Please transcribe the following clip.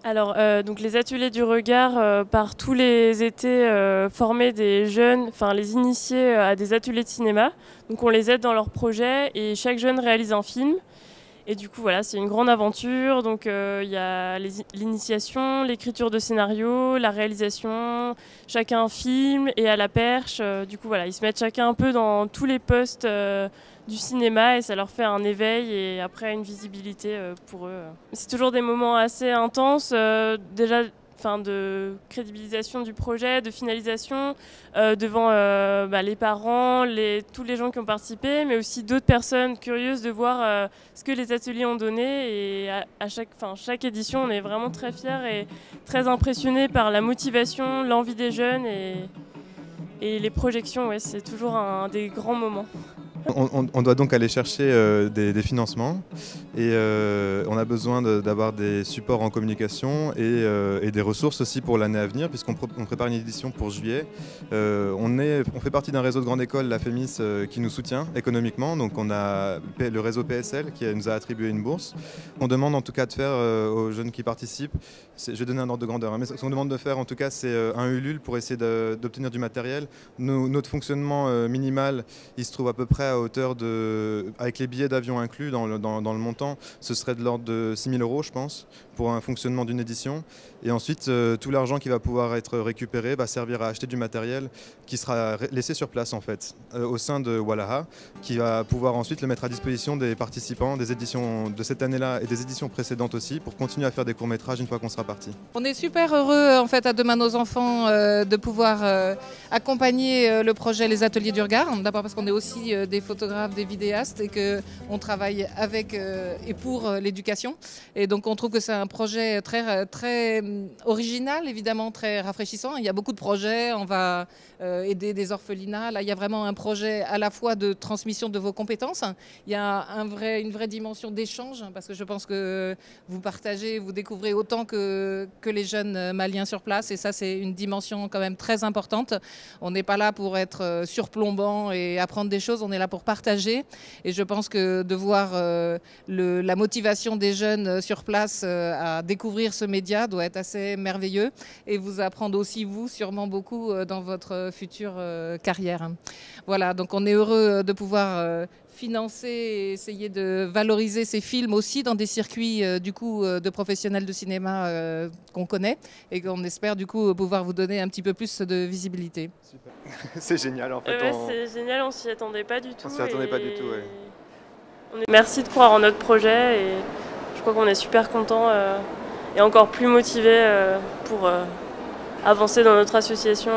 Alors, donc les ateliers du regard, par tous les étés, former des jeunes, enfin les initier à des ateliers de cinéma. Donc on les aide dans leurs projets et chaque jeune réalise un film. Et du coup, voilà, c'est une grande aventure. Donc il y a l'initiation, l'écriture de scénario, la réalisation, chacun filme et à la perche. Du coup, voilà, ils se mettent chacun un peu dans tous les postes du cinéma et ça leur fait un éveil et après une visibilité pour eux. C'est toujours des moments assez intenses, déjà de crédibilisation du projet, de finalisation devant les parents, tous les gens qui ont participé, mais aussi d'autres personnes curieuses de voir ce que les ateliers ont donné. Et à chaque édition, on est vraiment très fiers et très impressionnés par la motivation, l'envie des jeunes et les projections. Ouais, c'est toujours un des grands moments. On doit donc aller chercher des financements et on a besoin d'avoir des supports en communication et des ressources aussi pour l'année à venir puisqu'on prépare une édition pour juillet. On fait partie d'un réseau de grande école, la FEMIS, qui nous soutient économiquement. Donc on a le réseau PSL qui nous a attribué une bourse. On demande en tout cas de faire aux jeunes qui participent, je vais donner un ordre de grandeur, hein, mais ce qu'on demande de faire en tout cas c'est un Ulule pour essayer d'obtenir du matériel. Notre fonctionnement minimal, il se trouve à peu près à hauteur de, avec les billets d'avion inclus dans le montant, ce serait de l'ordre de 6 000 € je pense, pour un fonctionnement d'une édition. Et ensuite, tout l'argent qui va pouvoir être récupéré va servir à acheter du matériel qui sera laissé sur place en fait, au sein de Walaha, qui va pouvoir ensuite le mettre à disposition des participants des éditions de cette année-là et des éditions précédentes aussi, pour continuer à faire des courts-métrages une fois qu'on sera parti. On est super heureux en fait à Demain nos enfants de pouvoir accompagner le projet Les Ateliers du Regard. D'abord parce qu'on est aussi des photographes, des vidéastes et qu'on travaille avec et pour l'éducation. Et donc on trouve que c'est un projet très original, évidemment très rafraîchissant. Il y a beaucoup de projets, on va aider des orphelinats. Là, il y a vraiment un projet à la fois de transmission de vos compétences. Il y a une vraie dimension d'échange parce que je pense que vous partagez, vous découvrez autant que les jeunes Maliens sur place. Et ça, c'est une dimension quand même très importante. On n'est pas là pour être surplombant et apprendre des choses, on est là pour partager. Et je pense que de voir la motivation des jeunes sur place à découvrir ce média doit être assez merveilleux et vous apprendre aussi, vous, sûrement beaucoup dans votre future carrière. Voilà, donc on est heureux de pouvoir financer et essayer de valoriser ces films aussi dans des circuits de professionnels de cinéma qu'on connaît et qu'on espère du coup pouvoir vous donner un petit peu plus de visibilité. Super. C'est génial en fait. C'est génial, on s'y attendait pas du tout. On s'y attendait pas du tout, ouais. Merci de croire en notre projet et je crois qu'on est super contents et encore plus motivés pour avancer dans notre association.